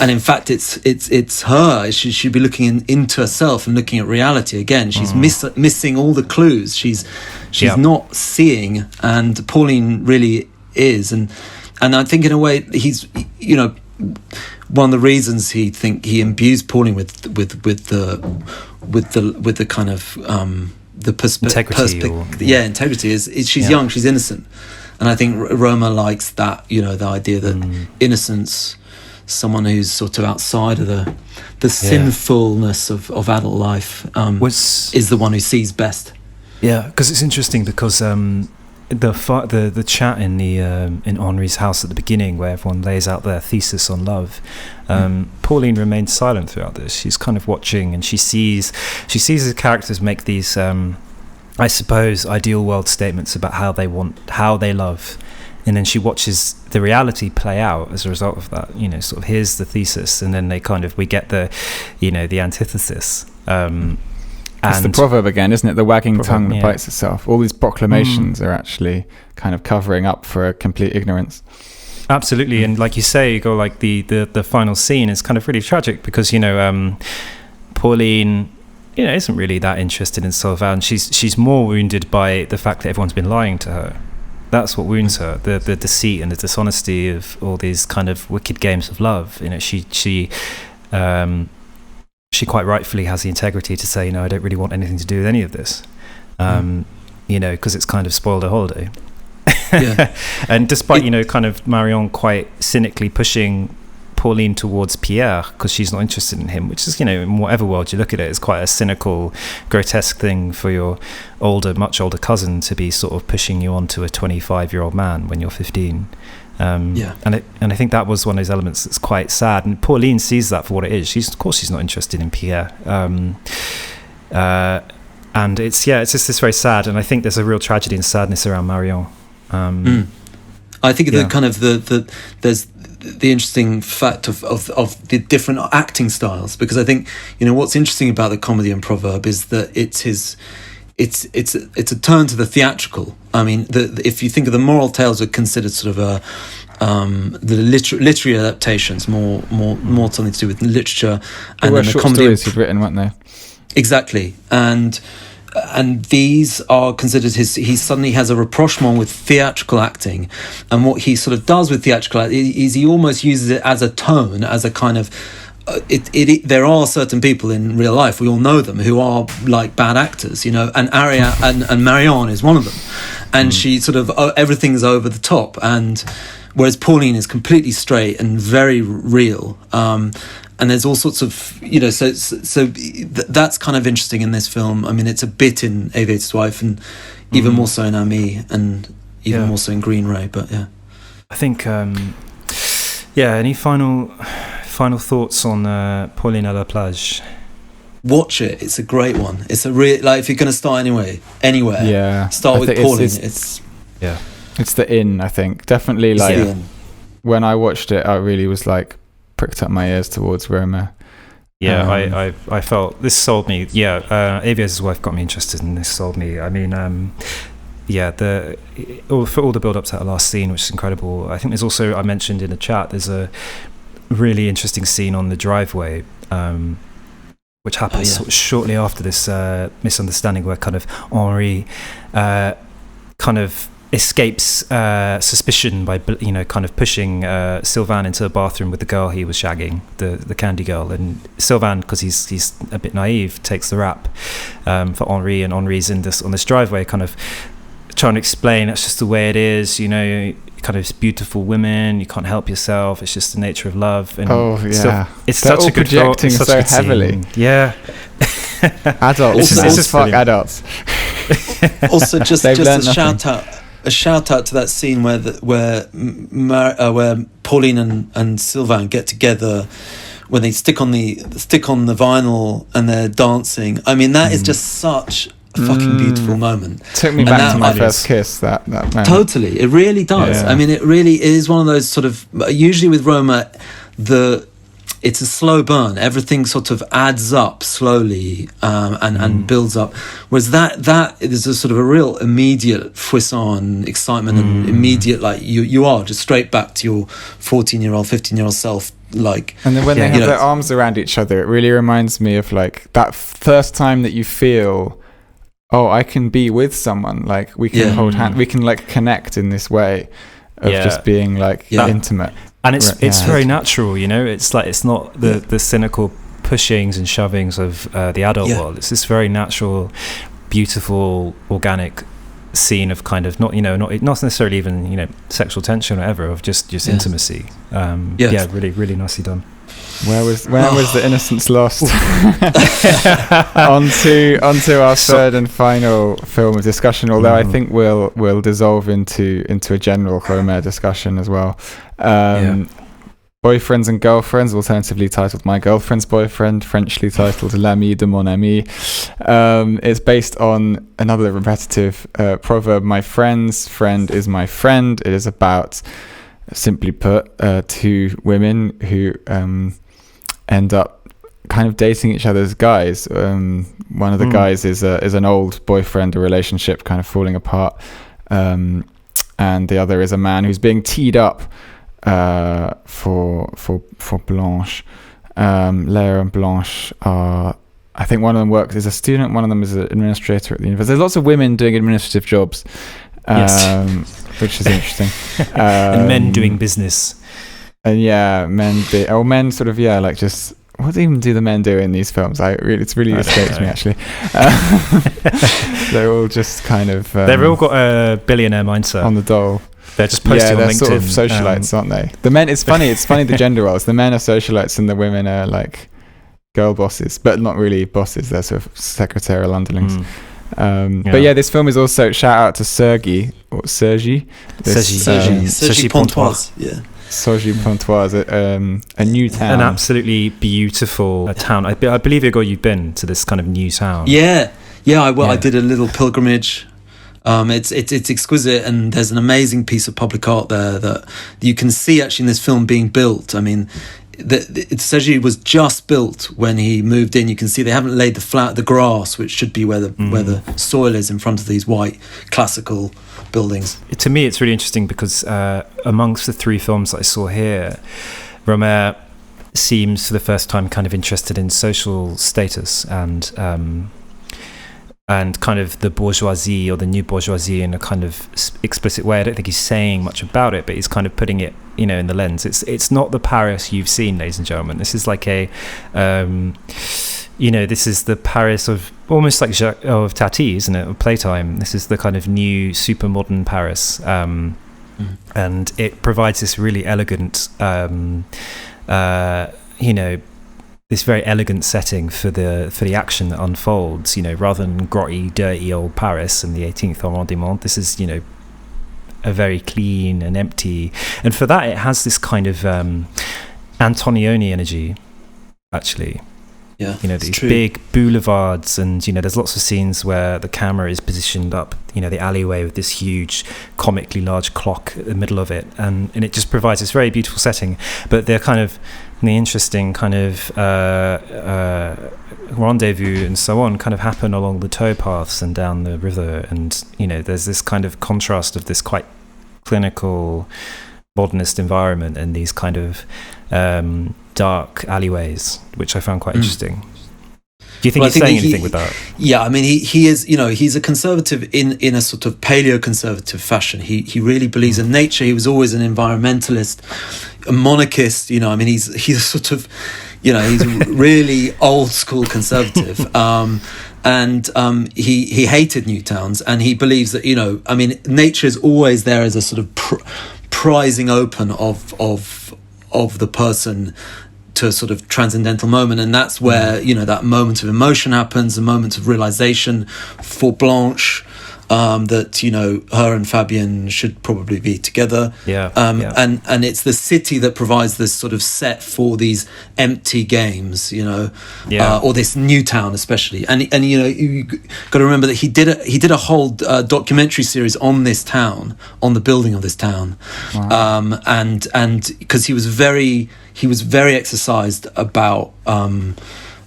And in fact, it's her. She should be looking into herself and looking at reality again. She's missing all the clues. She's not seeing, and Pauline really is. And I think in a way he's one of the reasons he imbues Pauline with the kind of integrity is she's young, she's innocent. And I think Rohmer likes that, the idea that innocence, someone who's sort of outside of the sinfulness of adult life, is the one who sees best. Yeah, because it's interesting because the chat in the in Henri's house at the beginning, where everyone lays out their thesis on love, Pauline remains silent throughout this. She's kind of watching, and she sees the characters make these I suppose ideal world statements about how they love, and then she watches the reality play out as a result of that. Sort of here's the thesis, and then we get the the antithesis. It's the proverb again, isn't it? The wagging tongue that bites itself. All these proclamations are actually kind of covering up for a complete ignorance. Absolutely, and like you say, the final scene is kind of really tragic because Pauline, isn't really that interested in Sylvain. She's more wounded by the fact that everyone's been lying to her. That's what wounds her. The deceit and the dishonesty of all these kind of wicked games of love. She quite rightfully has the integrity to say, I don't really want anything to do with any of this, because it's kind of spoiled her holiday. Yeah. And despite, kind of Marion quite cynically pushing Pauline towards Pierre because she's not interested in him, which is, in whatever world you look at it, is quite a cynical, grotesque thing for your much older cousin to be sort of pushing you onto a 25-year-old man when you're 15. And I think that was one of those elements that's quite sad, and Pauline sees that for what it is. She's not interested in Pierre, and it's just this very sad, and I think there's a real tragedy and sadness around Marion. I think the kind of there's the interesting fact of the different acting styles, because I think what's interesting about the Comedy and Proverb is that it's a turn to the theatrical. I mean, if you think of the moral tales are considered sort of the literary adaptations, more something to do with literature, and then the short stories he'd written, weren't they? Exactly, and these are considered he suddenly has a rapprochement with theatrical acting, and what he sort of does with theatrical acting is he almost uses it as a tone, as a kind of there are certain people in real life, we all know them, who are like bad actors, and Aria and Marion is one of them, and she sort of everything's over the top, and whereas Pauline is completely straight and very real, and there's all sorts of so that's kind of interesting in this film. I mean, it's a bit in Aviator's Wife, and even more so in Ami, and even more so in Green Ray, but I think any final thoughts on Pauline à la plage? Watch it. It's a great one. It's a real, if you're going to start anywhere, start with Pauline. It's the inn, I think. Definitely, when I watched it, I really was pricked up my ears towards Rohmer. I felt this sold me. Aviator's Wife got me interested, and this sold me. I mean, for all the build-up to that last scene, which is incredible. I think there's also, I mentioned in the chat, there's a really interesting scene on the driveway, which happens sort of shortly after this misunderstanding, where kind of Henri kind of escapes suspicion by kind of pushing Sylvain into a bathroom with the girl he was shagging, the candy girl, and Sylvain, because he's a bit naive, takes the rap for Henri, and Henri's on this driveway kind of trying to explain that's just the way it is, kind of beautiful women, you can't help yourself, it's just the nature of love. And it's They're such a good projecting so heavily. Adults, it's just fuck adults. Also, just a shout out to that scene where Pauline and Sylvain get together when they stick on the vinyl and they're dancing. I mean, that is just such a fucking beautiful moment. Took me back to my first kiss, that moment. Totally, it really does. I mean, it really is one of those sort of, usually with Rohmer, it's a slow burn. Everything sort of adds up slowly and builds up. Whereas that is a sort of a real immediate frisson, excitement, and immediate, you are just straight back to your 14-year-old, 15-year-old self. And then when they have their arms around each other, it really reminds me of that first time that you feel, I can be with someone, we can hold hands, we can connect in this way of just being intimate. And it's very natural, it's not the cynical pushings and shovings of the adult world. It's this very natural, beautiful, organic scene of kind of not necessarily even sexual tension or whatever, of just intimacy. Really, really nicely done. Where was the innocence lost? onto our third and final film of discussion. Although I think we'll dissolve into a general Rohmer discussion as well. Boyfriends and Girlfriends, alternatively titled My Girlfriend's Boyfriend, Frenchly titled L'ami de mon ami. It's based on another repetitive proverb, my friend's friend is my friend. It is about, simply put, two women who end up kind of dating each other's guys. One of the guys is an old boyfriend, a relationship kind of falling apart. And the other is a man who's being teed up for Blanche. Léa and Blanche are, I think one of them works as a student, one of them is an administrator at the university. There's lots of women doing administrative jobs, which is interesting. And men doing business. And men sort of, like just, what even do the men do in these films? It's really escapes me, actually. They're all just kind of... they've all got a billionaire mindset. On the dole. They're just posting on LinkedIn. Sort of socialites, aren't they? The men, it's funny the gender roles. The men are socialites and the women are like girl bosses, but not really bosses. They're sort of secretarial underlings. But this film is also, shout out to Sergi Pontoise. Yeah. Sergi Pontoise, a new town. An absolutely beautiful town. I believe, Igor, you've been to this kind of new town. Yeah. I did a little pilgrimage. It's exquisite, and there's an amazing piece of public art there that you can see actually in this film being built. I mean, Sergi was just built when he moved in. You can see they haven't laid the grass, which should be where the soil is in front of these white classical buildings. To me, it's really interesting because amongst the three films that I saw here, Rohmer seems for the first time kind of interested in social status and kind of the bourgeoisie or the new bourgeoisie in a kind of explicit way. I don't think he's saying much about it, but he's kind of putting it, in the lens. It's not the Paris you've seen, ladies and gentlemen. This is like a, this is the Paris of almost like of Tati, isn't it? Of Playtime. This is the kind of new, super modern Paris, and it provides this really elegant, this very elegant setting for the action that unfolds, rather than grotty, dirty old Paris and the 18th arrondissement. This is, a very clean and empty, and for that it has this kind of Antonioni energy, actually. Yeah, these true. Big boulevards, and there's lots of scenes where the camera is positioned up, the alleyway with this huge, comically large clock at the middle of it, and it just provides this very beautiful setting. But they're kind of the interesting kind of rendezvous and so on kind of happen along the towpaths and down the river, and there's this kind of contrast of this quite clinical modernist environment and these kind of dark alleyways, which I found quite interesting. Do you think he's saying anything with that? Yeah, I mean, he is, he's a conservative in a sort of paleo-conservative fashion. He really believes in nature. He was always an environmentalist, a monarchist. I mean, he's sort of, he's really old school conservative. He hated new towns, and he believes that, I mean, nature is always there as a sort of prizing open of the person to a sort of transcendental moment, and that's where that moment of emotion happens, a moment of realization for Blanche, that her and Fabien should probably be together. And it's the city that provides this sort of set for these empty games, or this new town especially. And you got to remember that he did a whole documentary series on this town, on the building of this town. Wow. And because he was very exercised about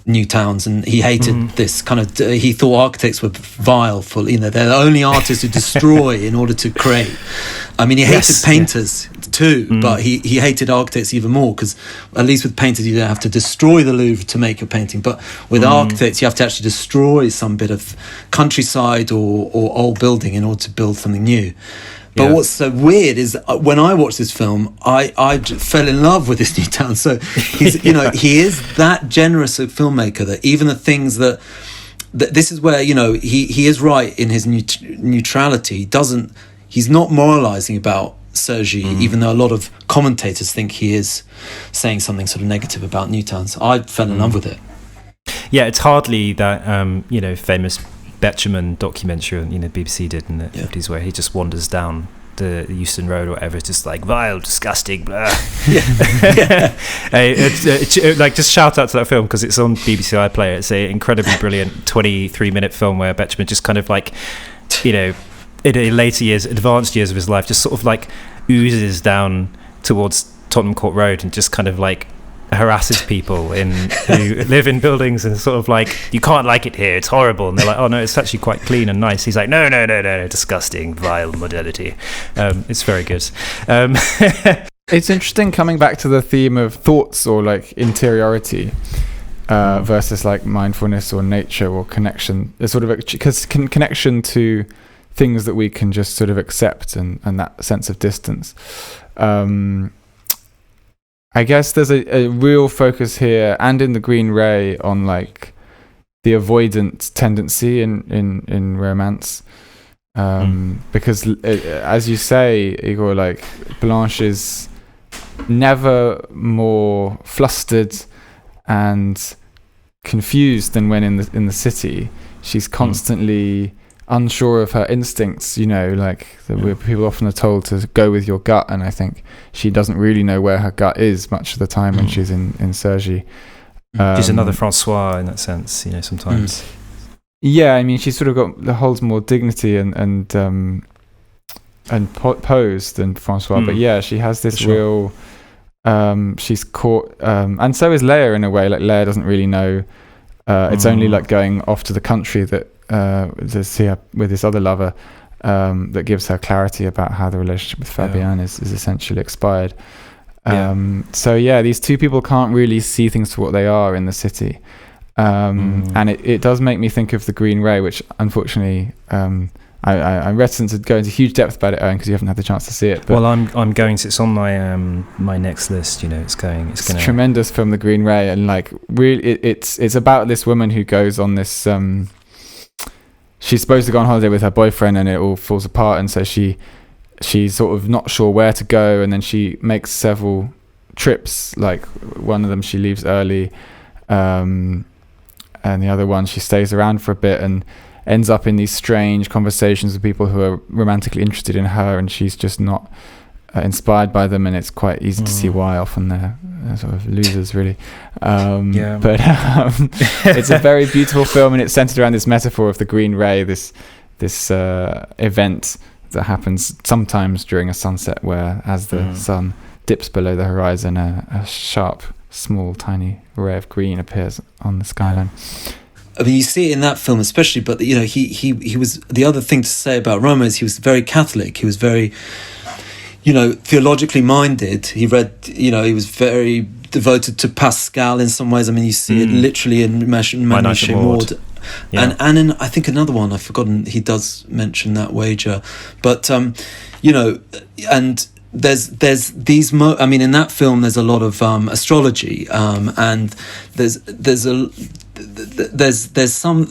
new towns, and he hated this kind of, he thought architects were vile, for they're the only artists who destroy in order to create. I mean, he hated painters too, but he hated architects even more, because at least with painters you don't have to destroy the Louvre to make a painting, but with architects you have to actually destroy some bit of countryside or old building in order to build something new. But what's so weird is when I watched this film, I fell in love with this new town. So he's, he is that generous a filmmaker that even the things that this is where, he is right in his neutrality. He's not moralizing about Sergi, even though a lot of commentators think he is saying something sort of negative about Newtowns. I fell in love with it. Yeah, it's hardly that famous Betjeman documentary BBC did in the 50s, where he just wanders down the Euston Road or whatever. It's just like vile, disgusting, blah. Like, just shout out to that film because it's on BBC iPlayer. It's an incredibly brilliant 23-minute film where Betjeman just kind of like, in later years, advanced years of his life, just sort of like oozes down towards Tottenham Court Road and just kind of like harasses people who live in buildings and sort of like, you can't like it here, it's horrible, and they're like, oh no, it's actually quite clean and nice. He's like, no, disgusting, vile modernity. It's very good. It's interesting coming back to the theme of thoughts or like interiority versus like mindfulness or nature or connection. There's sort of because connection to things that we can just sort of accept and that sense of distance. I guess there's a real focus here and in The Green Ray on like the avoidant tendency in romance, because as you say, Igor, like Blanche is never more flustered and confused than when in the city. She's constantly unsure of her instincts, people often are told to go with your gut, and I think she doesn't really know where her gut is much of the time when she's in Sergi. She's another Francois in that sense, sometimes. Yeah, I mean, she's sort of holds more dignity and pose than Francois, but yeah, she has this real. She's caught, and so is Leia in a way. Like Leia doesn't really know. It's only like going off to the country that. To see her with this other lover that gives her clarity about how the relationship with Fabienne is essentially expired. So these two people can't really see things for what they are in the city, and it does make me think of The Green Ray, which unfortunately I'm reticent to go into huge depth about it, Owen, because you haven't had the chance to see it. But well, I'm going to. It's on my next list. It's going. It's a tremendous film, The Green Ray, and like really, it's about this woman who goes on this. She's supposed to go on holiday with her boyfriend and it all falls apart, and so she's sort of not sure where to go, and then she makes several trips. Like one of them she leaves early, and the other one she stays around for a bit and ends up in these strange conversations with people who are romantically interested in her, and she's just not inspired by them, and it's quite easy to see why. Often they're sort of losers, really. But it's a very beautiful film, and it's centered around this metaphor of the Green Ray, this event that happens sometimes during a sunset, where as the sun dips below the horizon, a sharp, small, tiny ray of green appears on the skyline. I mean, you see it in that film especially, but he was, the other thing to say about Rohmer is he was very Catholic. He was very theologically minded. He read, he was very devoted to Pascal in some ways. I mean, you see it literally in Menachem Maud. And in, I think, another one, I've forgotten, he does mention that wager. But, and there's these, I mean, in that film, there's a lot of astrology, and there's some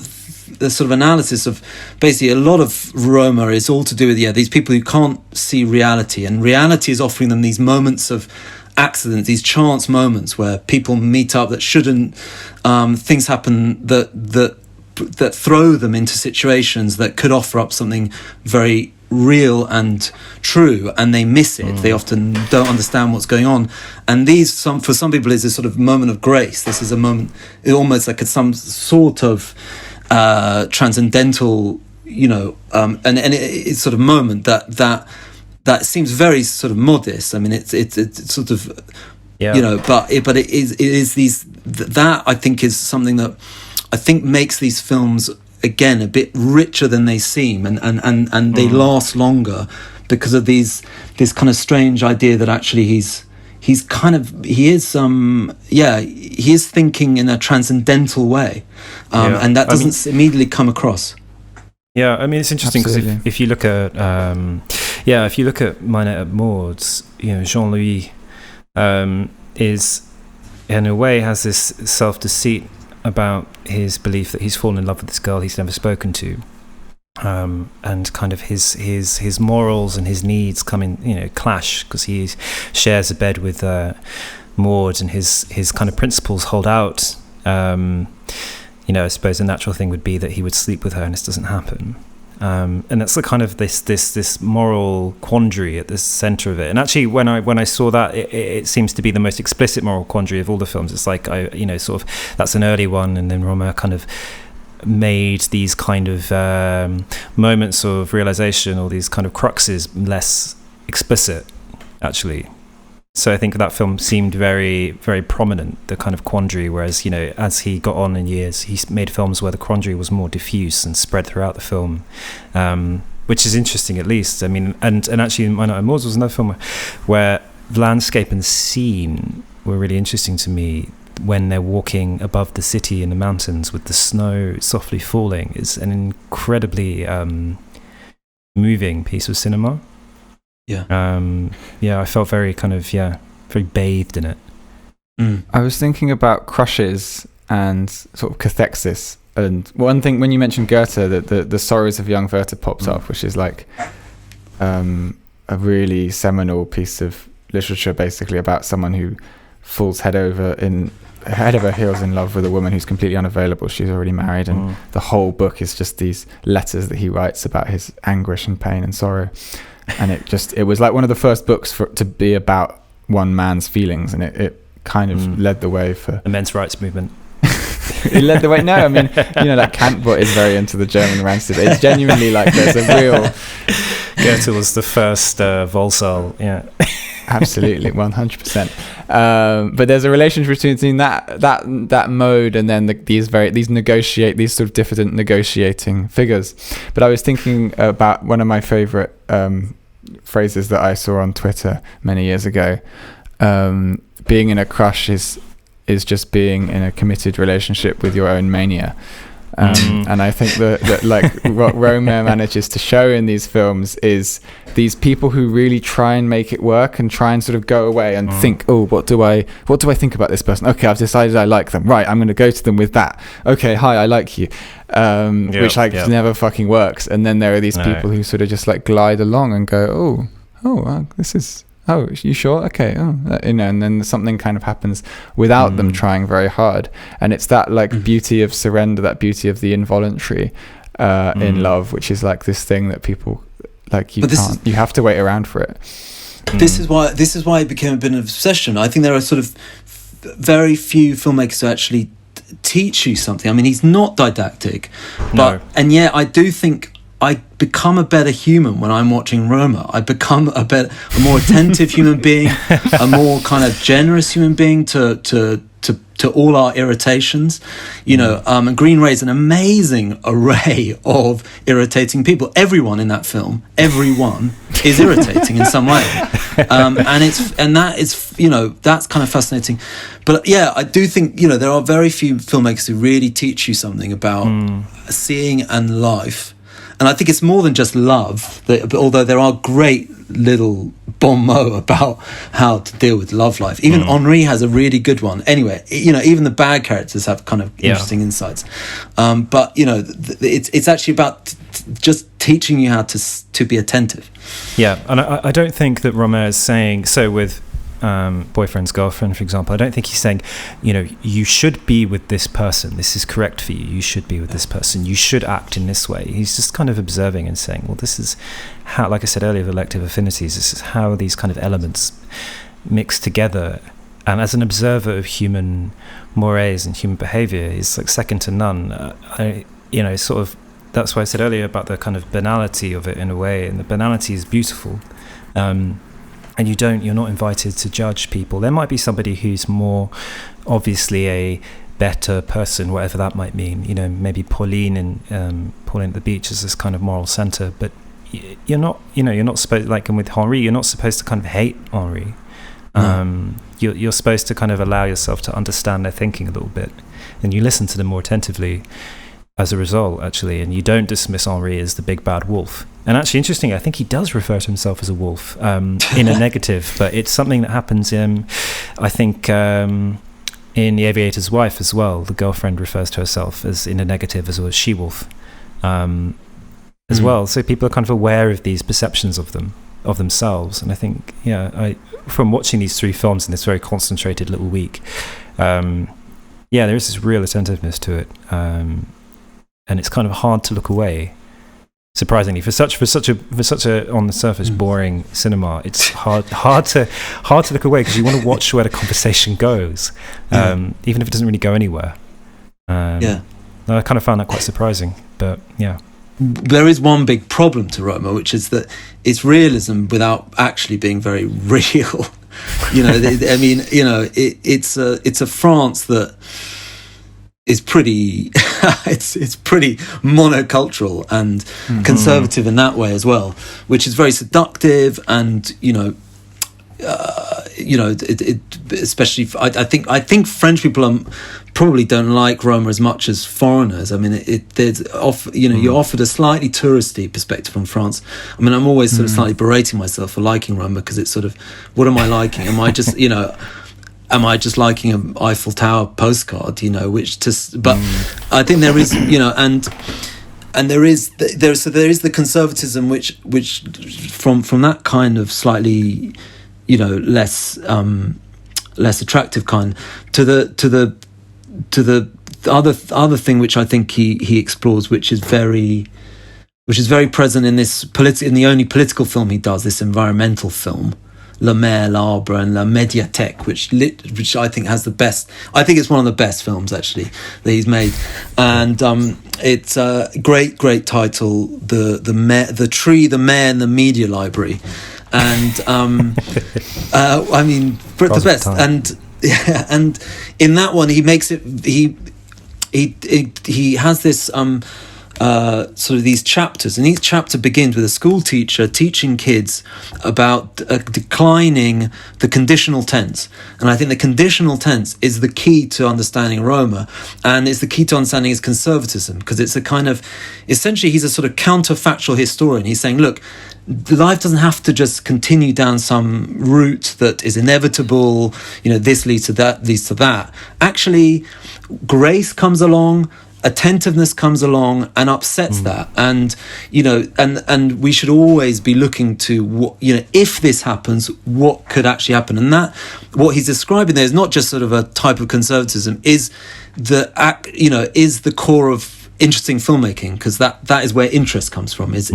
the sort of analysis of basically a lot of Rohmer is all to do with these people who can't see reality, and reality is offering them these moments of accident, these chance moments where people meet up that shouldn't, things happen that throw them into situations that could offer up something very real and true, and they miss it. They often don't understand what's going on, and for some people is a sort of moment of grace. This is a moment, almost like some sort of transcendental, and it's sort of moment that seems very sort of modest. I mean, it's sort of, but it is these, that I think is something that I think makes these films again a bit richer than they seem, and they last longer because of this kind of strange idea that actually he is thinking in a transcendental way, and that doesn't immediately come across. Yeah, I mean, it's interesting because if you look at Minette at Maud's, Jean-Louis is in a way has this self-deceit about his belief that he's fallen in love with this girl he's never spoken to, and kind of his morals and his needs clash, because he shares a bed with Maud, and his kind of principles hold out. I suppose the natural thing would be that he would sleep with her, and this doesn't happen. And that's the kind of this moral quandary at the center of it. And actually, when I saw that, it seems to be the most explicit moral quandary of all the films. It's like that's an early one, and then Rohmer kind of made these kind of moments of realization, or these kind of cruxes, less explicit, actually. So I think that film seemed very, very prominent, the kind of quandary, whereas, as he got on in years, he made films where the quandary was more diffuse and spread throughout the film, which is interesting, at least. I mean, and actually, My Night on Moors was another film where landscape and scene were really interesting to me. When they're walking above the city in the mountains with the snow softly falling, is an incredibly moving piece of cinema. I felt very kind of very bathed in it. I was thinking about crushes and sort of cathexis, and one thing when you mentioned Goethe, that the Sorrows of Young Werther pops up, which is like a really seminal piece of literature, basically about someone who falls head over heels in love with a woman who's completely unavailable. She's already married, and the whole book is just these letters that he writes about his anguish and pain and sorrow. And it was like one of the first books to be about one man's feelings, and it kind of led the way for the men's rights movement. It led the way. No, I mean, that Kantbot is very into the German Rancid. It's genuinely like there's a real. Goethe was the first Volsal, Absolutely, 100%. But there's a relationship between that mode and then these sort of diffident negotiating figures. But I was thinking about one of my favorite phrases that I saw on Twitter many years ago. Being in a crush is just being in a committed relationship with your own mania. And I think that like what Rohmer manages to show in these films is these people who really try and make it work and try and sort of go away and think, what do I think about this person? Okay, I've decided I like them. Right, I'm going to go to them with that. Okay, hi, I like you. Which never fucking works. And then there are these people who sort of just like glide along and go, this is. Oh, you sure? Okay. And then something kind of happens without them trying very hard. And it's that like beauty of surrender, that beauty of the involuntary in love, which is like this thing that people like. You have to wait around for it. This is why it became a bit of an obsession. I think there are sort of very few filmmakers who actually teach you something. I mean, he's not didactic, and yet I do think I become a better human when I'm watching Rohmer. I become a more attentive human being, a more kind of generous human being to all our irritations. And Green Ray is an amazing array of irritating people. Everyone in that film, everyone is irritating in some way, that's kind of fascinating. But I do think there are very few filmmakers who really teach you something about seeing and life. And I think it's more than just love, although there are great little bon mots about how to deal with love life. Even Henri has a really good one. Anyway, even the bad characters have kind of interesting insights. But it's actually about just teaching you how to be attentive. Yeah, and I don't think that Rohmer is saying, so with boyfriend's girlfriend, for example, I don't think he's saying, you should be with this person, this is correct for you should be with this person, you should act in this way. He's just kind of observing and saying, well, this is how, like I said earlier, elective affinities, this is how these kind of elements mix together. And as an observer of human mores and human behavior, he's like second to none. Sort of, that's why I said earlier about the kind of banality of it in a way, and the banality is beautiful. And you're not invited to judge people. There might be somebody who's more obviously a better person, whatever that might mean. Maybe Pauline and Pauline at the Beach is this kind of moral center, but you're not supposed, like with Henri, you're not supposed to kind of hate Henri. You're supposed to kind of allow yourself to understand their thinking a little bit, and you listen to them more attentively as a result, actually, and you don't dismiss Henri as the big bad wolf. And actually, interesting, I think he does refer to himself as a wolf in a negative, but it's something that happens in The Aviator's Wife as well. The girlfriend refers to herself as in a negative as a she-wolf. as well. So people are kind of aware of these perceptions of themselves. And I think, from watching these 3 films in this very concentrated little week, there is this real attentiveness to it, and it's kind of hard to look away. Surprisingly, for such a on the surface boring cinema, it's hard to look away, because you want to watch where the conversation goes, even if it doesn't really go anywhere. I kind of found that quite surprising, but yeah. There is one big problem to Rohmer, which is that it's realism without actually being very real. It's a France that is pretty it's pretty monocultural and conservative in that way as well, which is very seductive, and especially I think French people probably don't like Rohmer as much as foreigners. I mean, you're offered a slightly touristy perspective from France. I mean, I'm always sort of slightly berating myself for liking Rohmer, because it's sort of, what am I liking? Am I just liking an Eiffel Tower postcard? But I think there is, and there is the conservatism which from that kind of slightly, less attractive kind to the other thing which I think he explores, which is very present in in the only political film he does, this environmental film, La Mer, l'Arbre, and La Médiathèque, which I think has the best. I think it's one of the best films actually that he's made, and it's a great title, the Tree, the Mayor, and the Media Library, and I mean, for the best, and in that one he makes it. He has this sort of these chapters, and each chapter begins with a school teacher teaching kids about declining the conditional tense. And I think the conditional tense is the key to understanding Rohmer, and it's the key to understanding his conservatism, because it's a kind of, essentially he's a sort of counterfactual historian. He's saying, look, life doesn't have to just continue down some route that is inevitable, this leads to that. Actually, grace comes along, attentiveness comes along and upsets that, and and we should always be looking to what, if this happens, what could actually happen. And that, what he's describing there, is not just sort of a type of conservatism, is the core of interesting filmmaking, because that is where interest comes from, these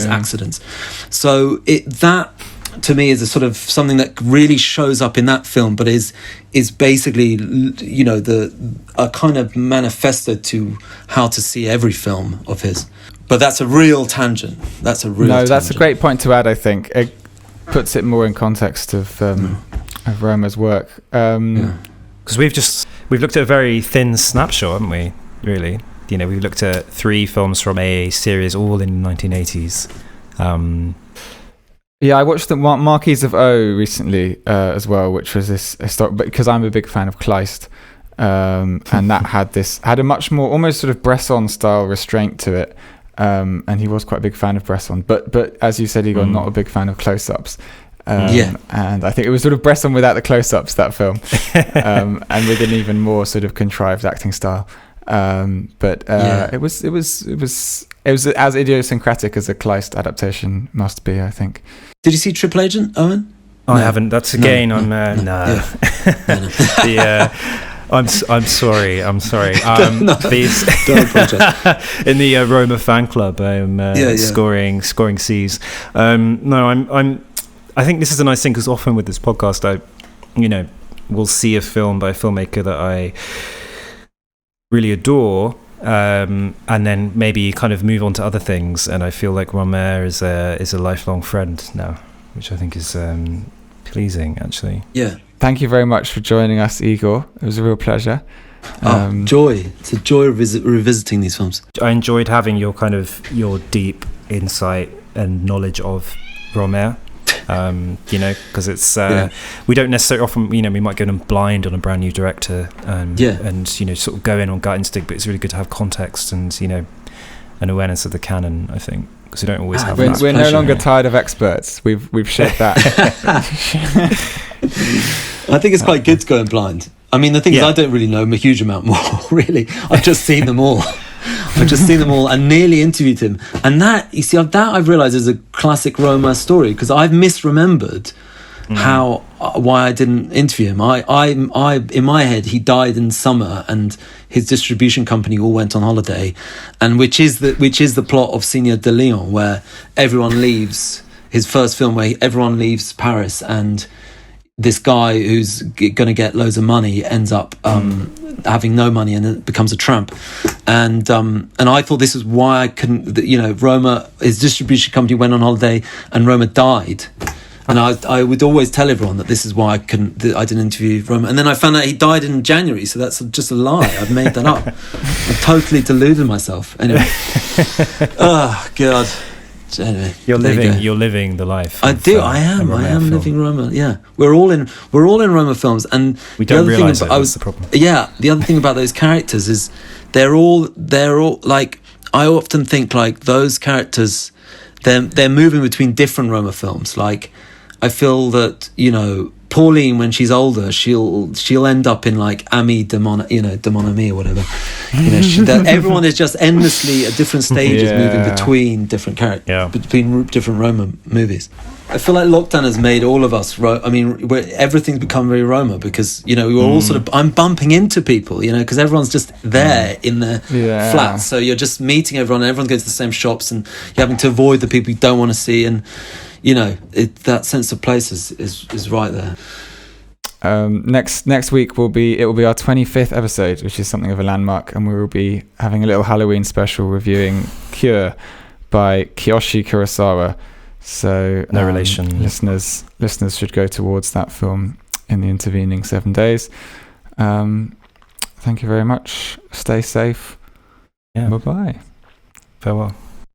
accidents. So that to me is a sort of something that really shows up in that film, but is basically a kind of manifesto to how to see every film of his. But that's a real tangent. That's a great point to add. I think it puts it more in context of Rohmer's work, because we've looked at a very thin snapshot, haven't we, really? We've looked at 3 films from a series all in the 1980s. I watched the Marquise of O recently as well, which was this historic, because I'm a big fan of Kleist, and that had a much more almost sort of Bresson style restraint to it, and he was quite a big fan of Bresson, but as you said, Igor, not a big fan of close-ups. And I think it was sort of Bresson without the close-ups, that film, and with an even more sort of contrived acting style. It was as idiosyncratic as a Kleist adaptation must be, I think. Did you see Triple Agent, Owen? I haven't. That's again. No. No. I'm sorry. Don't apologize. In the Roma fan club, I'm scoring C's. I think this is a nice thing, because often with this podcast, we'll see a film by a filmmaker that I really adore, and then maybe kind of move on to other things, and I feel like Rohmer is a lifelong friend now, which I think is pleasing, actually. Yeah. Thank you very much for joining us, Igor. It was a real pleasure. Joy. It's a joy revisiting these films. I enjoyed having your deep insight and knowledge of Rohmer. Because it's we don't necessarily often, we might go in blind on a brand new director, and sort of go in on gut instinct, but it's really good to have context and an awareness of the canon, I think, because we don't always have that. We're no longer tired of experts. We've shared that. I think it's quite good to go in blind. I mean, the thing is, I don't really know a huge amount more, really. I've just seen them all. I've just seen them all and nearly interviewed him. And that, you see, that I've realised is a classic Rohmer story, because I've misremembered why I didn't interview him. I in my head, he died in summer and his distribution company all went on holiday, and which is the plot of Seigneur de Leon, where everyone leaves, his first film, where everyone leaves Paris and this guy who's going to get loads of money ends up having no money and becomes a tramp. And I thought this is why I couldn't, Rohmer, his distribution company went on holiday and Rohmer died. And I would always tell everyone that this is why I didn't interview Rohmer. And then I found out he died in January, so that's just a lie. I've made that up. I totally deluded myself. Anyway. Oh, God. Anyway, you're living the life. I do. I am living Rohmer. Yeah, we're all in Rohmer films, and we don't realise that's the problem. Yeah, the other thing about those characters is they're all like, I often think like those characters, they're moving between different Rohmer films. Like, I feel that, Pauline, when she's older, she'll end up in like Ami de Mon Ami or whatever. Everyone is just endlessly at different stages moving between different characters, between different Rohmer movies. I feel like lockdown has made all of us. Everything's become very Rohmer, because we were all sort of. I'm bumping into people, because everyone's just there in their flats. So you're just meeting everyone, and everyone goes to the same shops, and you're having to avoid the people you don't want to see, and that sense of place is right there. Next week will be our 25th episode, which is something of a landmark, and we will be having a little Halloween special reviewing Cure by Kiyoshi Kurosawa. So no relation. Listeners should go towards that film in the intervening 7 days. Thank you very much. Stay safe. Yeah. Bye-bye. Farewell.